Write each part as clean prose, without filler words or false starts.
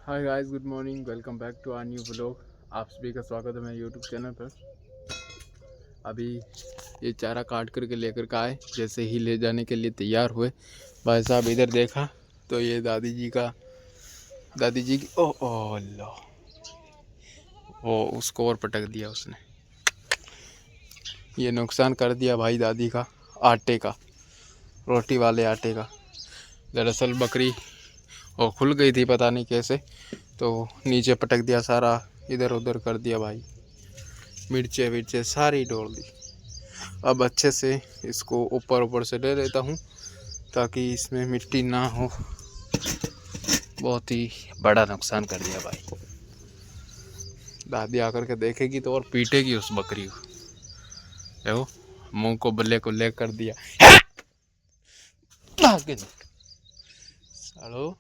Hi guys, good morning. Welcome back to our new vlog. आप सभी का स्वागत है मेरे यूट्यूब चैनल पर। अभी ये चारा काट करके लेकर के आए, जैसे ही ले जाने के लिए तैयार हुए भाई साहब इधर देखा तो ये दादी जी की ओ अल्लाह, वो उसको और पटक दिया उसने। ये नुकसान कर दिया भाई दादी का आटे का, रोटी वाले आटे का। दरअसल बकरी वो खुल गई थी, पता नहीं कैसे, तो नीचे पटक दिया, सारा इधर उधर कर दिया भाई। मिर्चे विर्चे सारी डोल दी। अब अच्छे से इसको ऊपर से ले लेता हूँ ताकि इसमें मिट्टी ना हो। बहुत ही बड़ा नुकसान कर दिया भाई। दादी आकर के देखेगी तो और पीटेगी उस बकरी को। देखो, मुंह को बल्ले को ले कर दिया। सालो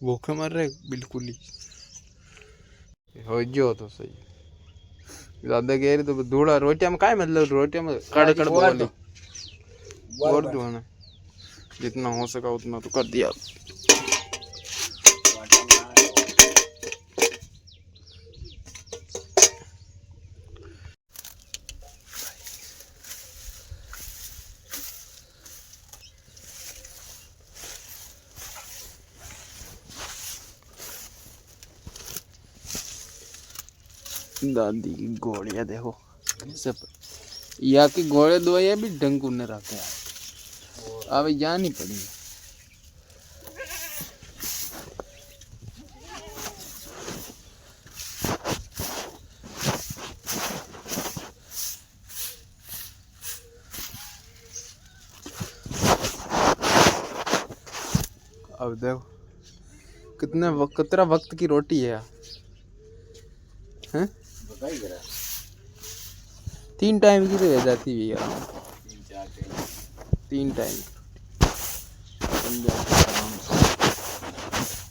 भूखे मर रहे बिल्कुल ही। हो जो तो सही। ज़्यादा कह रही तो धूड़ा रोटियां में काय मतलब, रोटियां में कड़ बोली और दो ना, जितना हो सका उतना तो कर दिया। दादी की गोलियां देखो, सब या की गोले दो ये भी ढंग ने रखे हैं। अब यहाँ नहीं पड़ी। अब देखो कितना वक्त की रोटी है यार, हैं? 3 टाइम की तो रह जाती है यार, 3 टाइम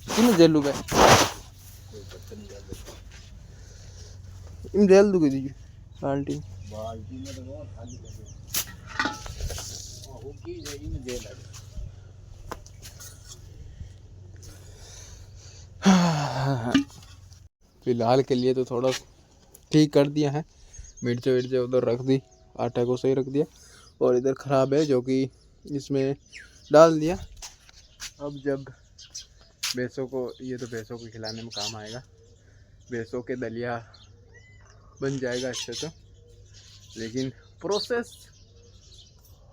किन जेलू पे इन जेल दूंगी दीजिए बाल्टी में तो बहुत खाली लगे हो की है इन जेल है। फिलहाल के लिए तो थोड़ा ठीक कर दिया है। मिर्चे विर्चे उधर रख दी, आटा को सही रख दिया, और इधर ख़राब है जो कि इसमें डाल दिया। अब जब भैंसों को, ये तो भैंसों को खिलाने में काम आएगा, भैंसों के दलिया बन जाएगा इससे तो। लेकिन प्रोसेस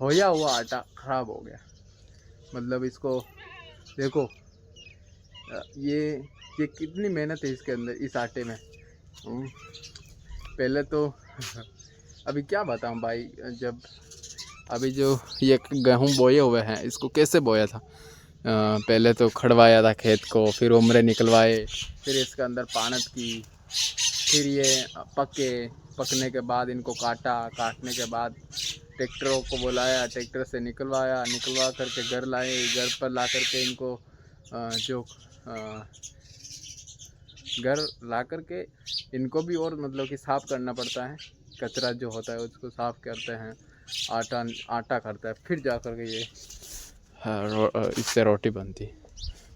होया हुआ आटा ख़राब हो गया। मतलब इसको देखो, ये कितनी मेहनत है इसके अंदर, इस आटे में। पहले तो अभी क्या बताऊं भाई, जब अभी जो ये गेहूं बोए हुए हैं, इसको कैसे बोया था। पहले तो खड़वाया था खेत को, फिर उम्रे निकलवाए, फिर इसके अंदर पानत की, फिर ये पकने के बाद इनको काटने के बाद ट्रैक्टरों को बुलाया, ट्रैक्टर से निकलवा करके घर लाए, घर पर ला करके इनको घर ला करके इनको भी और मतलब कि साफ़ करना पड़ता है। कचरा जो होता है उसको साफ़ करते हैं, आटा करता है, फिर जा कर के ये इससे रोटी बनती है।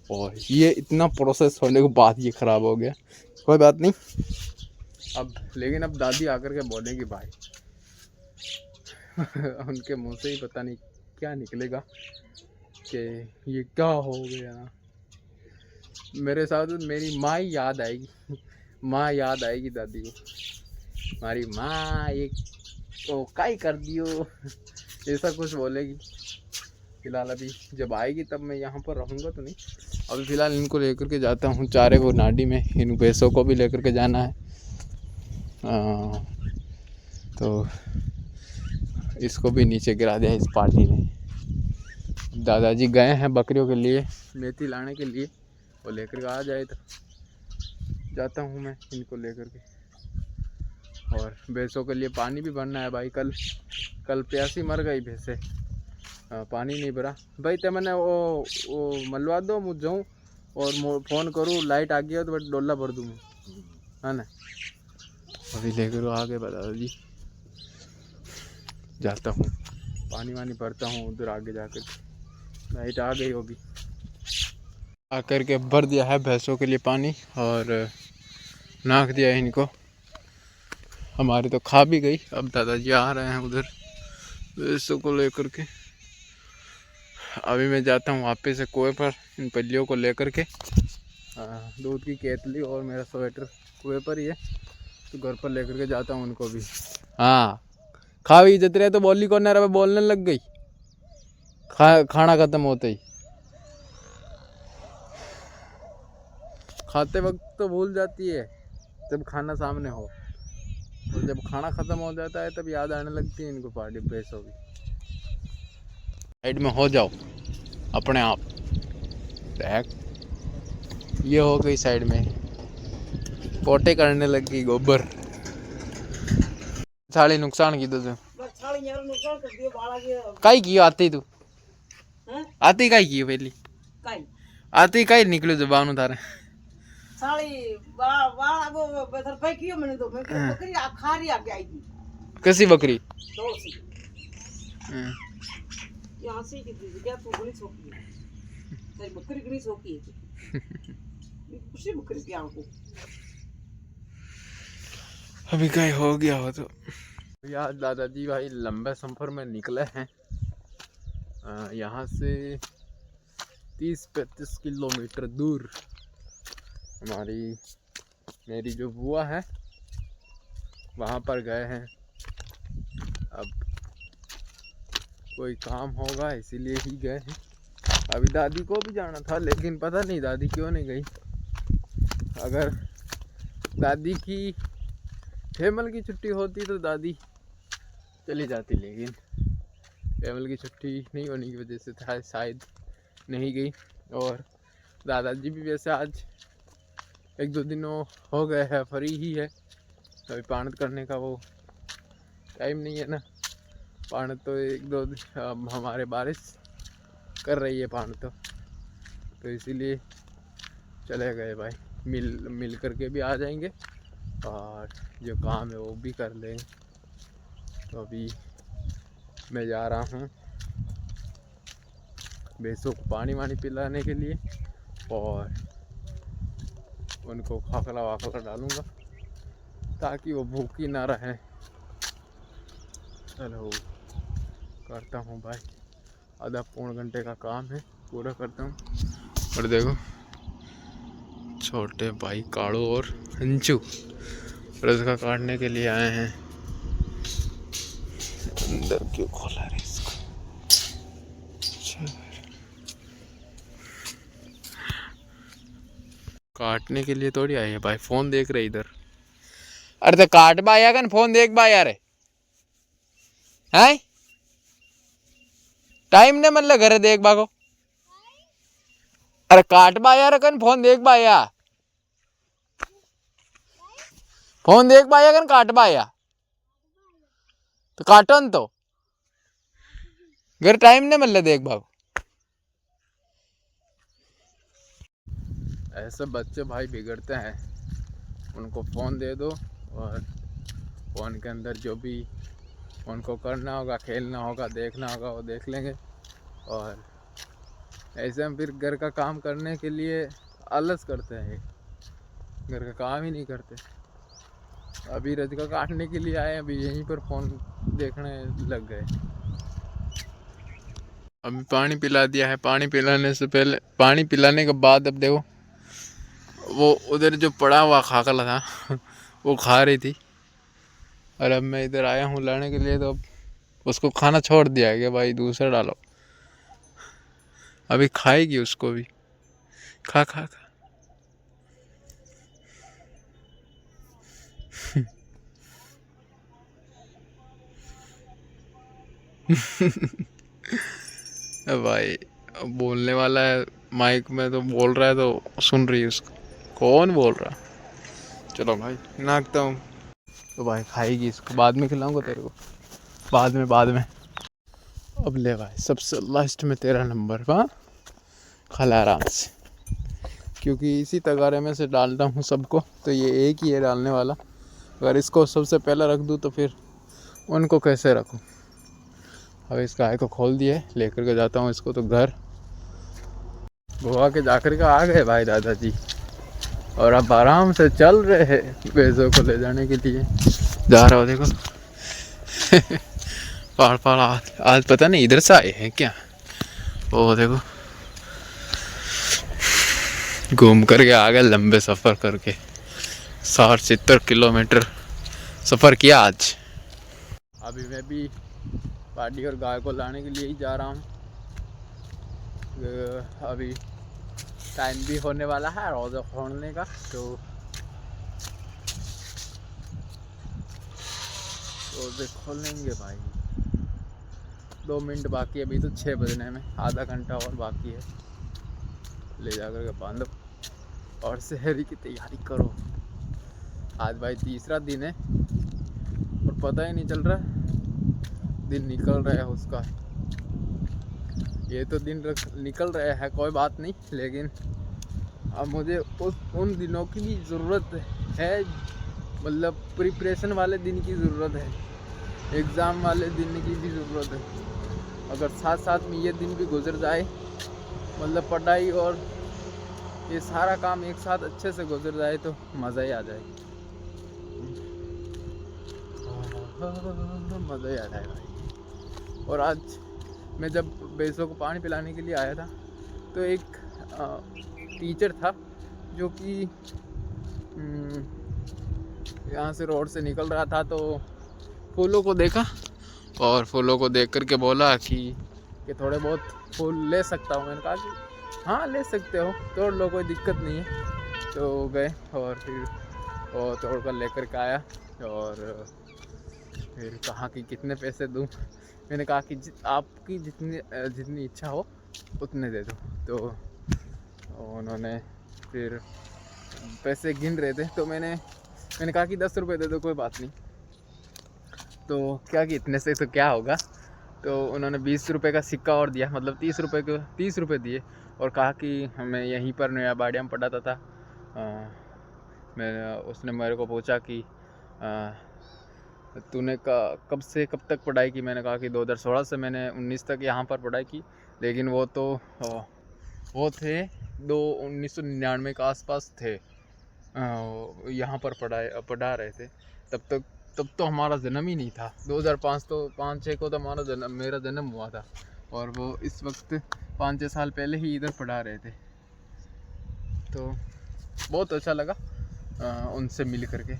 और ये इतना प्रोसेस होने के बाद ये ख़राब हो गया। कोई बात नहीं, लेकिन अब दादी आकर के बोलेंगी भाई उनके मुंह से ही पता नहीं क्या निकलेगा कि ये क्या हो गया। मेरे साथ मेरी माँ ही याद आएगी, माँ याद आएगी दादी को। हमारी माँ ये तो काई कर दियो ऐसा कुछ बोलेगी। फिलहाल अभी जब आएगी तब मैं यहाँ पर रहूँगा तो नहीं। अभी फ़िलहाल इनको लेकर के जाता हूँ चारे को नाडी में, इन भैंसों को भी लेकर के जाना है। तो इसको भी नीचे गिरा दिया इस पार्टी ने। दादाजी गए हैं बकरियों के लिए मेथी लाने के लिए, वो लेकर के आ जाए तो जाता हूँ मैं इनको लेकर के। और भैंसों के लिए पानी भी भरना है भाई। कल प्यासी मर गई भैंसे, पानी नहीं भरा भाई। तो मैंने वो मलवा दो मुझ जाऊँ और फ़ोन करूँ, लाइट आ गया तो डोला भर दूँ है ना। अभी लेकर आ गए दादाजी, जाता हूँ पानी वानी भरता हूँ उधर आगे जाकर। लाइट आ गई होगी। आकर के भर दिया है भैंसों के लिए पानी और नाक दिया है इनको। हमारी तो खा भी गई। अब दादाजी आ रहे हैं उधर भैंसों को लेकर के। अभी मैं जाता हूँ वापस से कुएं पर इन पल्लियों को लेकर के। दूध की केतली और मेरा स्वेटर कुएं पर ही है, तो घर पर लेकर के जाता हूँ उनको भी। हाँ खा भी जत रहे तो बोली कौन रहा, बोलने लग गई खाना खत्म होते ही। खाते वक्त तो भूल जाती है जब खाना सामने हो, और जब खाना खत्म हो जाता है तब याद आने लगती है इनको पार्टी भैंसों की। साइड में हो जाओ अपने आप। देख ये हो गई साइड में, पोटे करने लगी गोबर। साली नुकसान की तुझे काई की आती तू आती काई की पहली आती काई निकलो जबान उतारे साली वाला वो बेहतर पे कियो मैंने तो मैं बकरी खारी आके आई थी। कैसी बकरी दौड़ सी यहाँ से की थी क्या तू बड़ी छोकी है तेरी बकरी कितनी छोकी है खुशी बकरी की आंखों। अभी कहीं हो गया हो तो यार दादाजी भाई लंबे सफर में निकले हैं। यहाँ से 30-35 किलोमीटर दूर मेरी जो बुआ है वहाँ पर गए हैं। अब कोई काम होगा इसीलिए ही गए हैं। अभी दादी को भी जाना था लेकिन पता नहीं दादी क्यों नहीं गई। अगर दादी की फैमिली की छुट्टी होती तो दादी चली जाती, लेकिन फैमिली की छुट्टी नहीं होने की वजह से शायद नहीं गई। और दादाजी भी वैसे आज 1-2 दिन हो गए हैं, फ्री ही है। अभी पाणत करने का वो टाइम नहीं है ना। पाणत तो 1-2 दिन हमारे बारिश कर रही है पाणत तो इसीलिए चले गए भाई। मिल करके भी आ जाएंगे और जो काम है वो भी कर लेंगे। तो अभी मैं जा रहा हूँ भैंसों को पानी वानी पिलाने के लिए और उनको खाकला वाकला डालूँगा ताकि वो भूखी ना रहे। चलो करता हूँ भाई, आधा पौन घंटे का काम है, पूरा करता हूँ। और देखो छोटे भाई काड़ू और हंचू रसका काटने के लिए आए हैं। अंदर क्यों खोला रे इसको? काटने के लिए थोड़ी आए हैं भाई, फोन देख रहे इधर। अरे तो काट बा आया कन फोन देख बा यार है टाइम ने मतलब घर देख बाको। अरे काट बा यार कन फोन देख बा या फोन देख बा कन काट बा या तो काटो न तो घर टाइम ने मतलब देख बाको। ऐसे बच्चे भाई बिगड़ते हैं, उनको फ़ोन दे दो और फ़ोन के अंदर जो भी उनको करना होगा, खेलना होगा, देखना होगा वो देख लेंगे। और ऐसे हम फिर घर का काम करने के लिए आलस करते हैं, घर का काम ही नहीं करते। अभी रजका काटने के लिए आए, अभी यहीं पर फ़ोन देखने लग गए। अभी पानी पिला दिया है, पानी पिलाने से पहले, पानी पिलाने के बाद अब देखो वो उधर जो पड़ा हुआ खाकला था वो खा रही थी। और अब मैं इधर आया हूँ लाने के लिए, तो अब उसको खाना छोड़ दिया है कि भाई दूसरा डालो। अभी खाएगी उसको भी, खा खा खा भाई बोलने वाला है माइक में, तो बोल रहा है तो सुन रही है उसको। कौन बोल रहा? चलो भाई नाकता हूँ। तो भाई खाएगी, इसको बाद में खिलाऊंगा तेरे को, बाद में। अब ले भाई सबसे लास्ट में तेरा नंबर। हाँ खला आराम से, क्योंकि इसी तगारे में से डालता हूँ सबको, तो ये एक ही है डालने वाला। अगर इसको सबसे पहले रख दूँ तो फिर उनको कैसे रखूँ। अब इस गाय को खोल दिए, लेकर के जाता हूँ इसको तो घर। गोवा के जाकर के आ गए भाई दादाजी, और अब आराम से चल रहे हैं भैंसों को ले जाने के लिए। जा रहा हो देखो। पहाड़ पहाड़ आज पता नहीं इधर से आए हैं क्या। वो देखो घूम करके आ गए, लंबे सफ़र करके 60-70 किलोमीटर सफ़र किया आज। अभी मैं भी पार्टी और गाय को लाने के लिए ही जा रहा हूँ। अभी टाइम भी होने वाला है रोज़ा खोलने का, तो रोज़े खोलेंगे भाई। 2 मिनट बाकी है, अभी तो 6 बजने में, आधा घंटा और बाकी है। ले जा कर के बांधो और शहरी की तैयारी करो। आज भाई तीसरा दिन है और पता ही नहीं चल रहा दिन निकल रहा है उसका। ये तो दिन निकल रहा है, कोई बात नहीं, लेकिन अब मुझे उन दिनों की भी ज़रूरत है, मतलब प्रिपरेशन वाले दिन की ज़रूरत है, एग्ज़ाम वाले दिन की भी ज़रूरत है। अगर साथ साथ में ये दिन भी गुजर जाए, मतलब पढ़ाई और ये सारा काम एक साथ अच्छे से गुजर जाए तो मज़ा ही आ जाए, मज़ा ही आ जाए भाई। और आज मैं जब भैंसों को पानी पिलाने के लिए आया था तो एक टीचर था जो कि यहाँ से रोड से निकल रहा था, तो फूलों को देखा और फूलों को देख कर के बोला कि थोड़े बहुत फूल ले सकता हूँ। मैंने कहा कि हाँ ले सकते हो, तोड़ लो, कोई दिक्कत नहीं है। तो गए और फिर वो तोड़ कर लेकर के आया और फिर कहा कि कितने पैसे दूँ। मैंने कहा कि आपकी जितनी इच्छा हो उतने दे दो। तो उन्होंने फिर पैसे गिन रहे थे, तो मैंने कहा कि 10 रुपये दे दो, कोई बात नहीं। तो क्या कि इतने से तो क्या होगा, तो उन्होंने 20 रुपये का सिक्का और दिया, मतलब 30 रुपये दिए और कहा कि हमें यहीं पर नया बाड़िया में पढ़ाता था। उसने मेरे को पूछा कि तूने कब से कब तक पढ़ाई की। मैंने कहा कि 2016 से मैंने 19 तक यहाँ पर पढ़ाई की, लेकिन वो थे 1999 के आसपास थे, यहाँ पर पढ़ा रहे थे। तब तो हमारा जन्म ही नहीं था। 2005 तो 5-6 को तो मेरा जन्म हुआ था, और वो इस वक्त 5-6 साल पहले ही इधर पढ़ा रहे थे। तो बहुत अच्छा लगा उनसे मिल करके।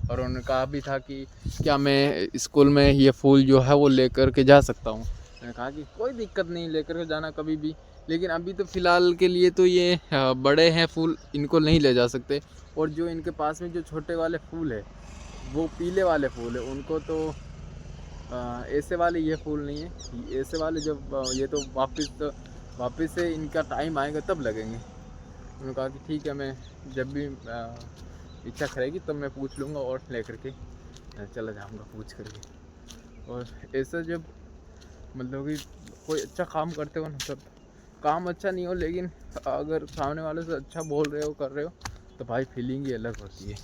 और उन्होंने कहा भी था कि क्या मैं स्कूल में ये फूल जो है वो लेकर के जा सकता हूँ। मैंने कहा कि कोई दिक्कत नहीं, लेकर के जाना कभी भी, लेकिन अभी तो फ़िलहाल के लिए तो ये बड़े हैं फूल, इनको नहीं ले जा सकते। और जो इनके पास में जो छोटे वाले फूल है वो पीले वाले फूल है, उनको तो ऐसे वाले ये फूल नहीं है। ऐसे वाले जब ये तो वापस से इनका टाइम आएगा तब लगेंगे। उन्होंने कहा कि ठीक है, मैं जब भी इच्छा करेगी तब मैं पूछ लूँगा और लेकर के चला जाऊँगा पूछ करके। और ऐसा जब मतलब कि कोई अच्छा काम करते हो ना, सब काम अच्छा नहीं हो, लेकिन अगर सामने वाले से अच्छा बोल रहे हो, कर रहे हो, तो भाई फीलिंग ही अलग होती है।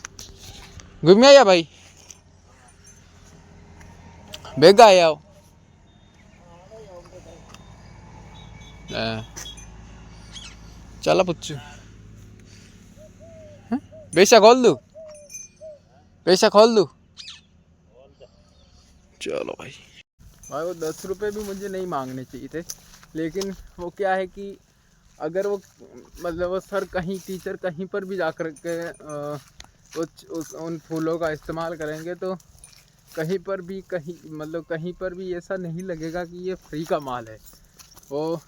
घूम आया भाई, बेगा आया हो। चला पुच्चू, पैसा खोल दूँ, पैसा खोल दूँ। चलो भाई वो 10 रुपये भी मुझे नहीं मांगने चाहिए थे, लेकिन वो क्या है कि अगर वो मतलब वो सर कहीं टीचर कहीं पर भी जाकर के उन फूलों का इस्तेमाल करेंगे तो कहीं पर भी ऐसा नहीं लगेगा कि ये फ्री का माल है। वो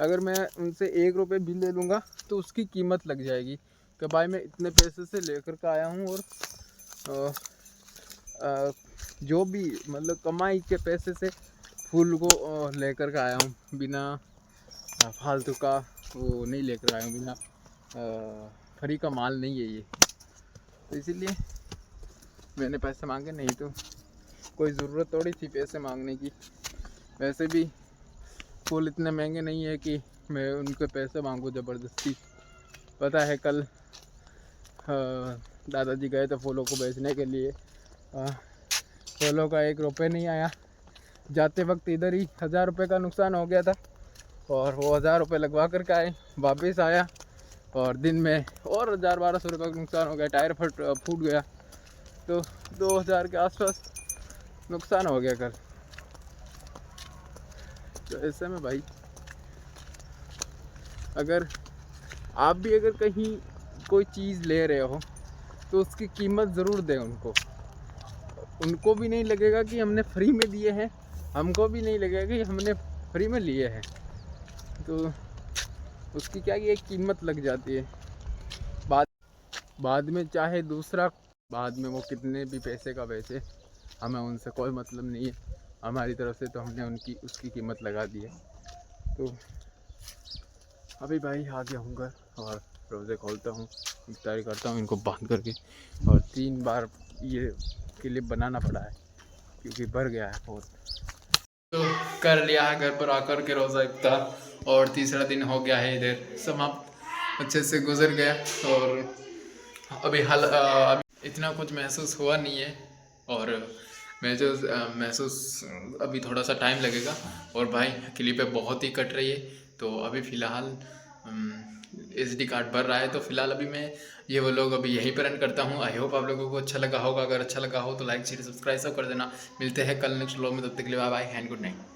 अगर मैं उनसे 1 रुपये भी ले लूँगा तो उसकी कीमत लग जाएगी कि भाई मैं इतने पैसे से लेकर के आया हूँ, और जो भी मतलब कमाई के पैसे से फूल को लेकर के आया हूँ, बिना फालतू का वो नहीं लेकर आया हूँ, बिना फ्री का माल नहीं है ये। तो इसीलिए मैंने पैसे मांगे, नहीं तो कोई ज़रूरत थोड़ी थी पैसे मांगने की। वैसे भी फूल इतने महंगे नहीं है कि मैं उनके पैसे मांगूँ ज़बरदस्ती। पता है कल दादाजी गए थे फूलों को बेचने के लिए, फूलों का 1 रुपये नहीं आया। जाते वक्त इधर ही 1000 रुपये का नुकसान हो गया था, और वो 1000 रुपये लगवा कर के आए, वापस आया और दिन में और 1000-1200 रुपये का नुकसान हो गया। टायर फूट गया, तो 2000 के आसपास नुकसान हो गया कल। तो ऐसे में भाई अगर आप भी अगर कहीं कोई चीज़ ले रहे हो तो उसकी कीमत ज़रूर दें उनको। उनको भी नहीं लगेगा कि हमने फ्री में दिए हैं, हमको भी नहीं लगेगा कि हमने फ्री में लिए हैं, तो उसकी क्या ये कीमत लग जाती है। बाद में चाहे दूसरा, बाद में वो कितने भी पैसे का बेचे, हमें उनसे कोई मतलब नहीं है। हमारी तरफ से तो हमने उसकी कीमत लगा दी है। तो अभी भाई आ गया हूँ घर और रोज़े खोलता हूँ, इफ्तारी करता हूँ इनको बांध करके। और 3 बार ये क्लिप बनाना पड़ा है क्योंकि भर गया है बहुत। तो कर लिया है घर पर आकर के रोज़ा इफ्तार, और तीसरा दिन हो गया है इधर समाप्त, अच्छे से गुजर गया। और अभी इतना कुछ महसूस हुआ नहीं है, और मैं जो महसूस अभी थोड़ा सा टाइम लगेगा। और भाई क्लिपें बहुत ही कट रही है, तो अभी फ़िलहाल SD कार्ड भर रहा है। तो फिलहाल अभी मैं ये वो लोग अभी यहीं पर एंड करता हूँ। आई होप आप लोगों को अच्छा लगा होगा। अगर अच्छा लगा हो तो लाइक शेयर सब्सक्राइब सब कर देना। मिलते हैं कल नेक्स्ट व्लॉग में, तब तक के लिए bye bye and good night.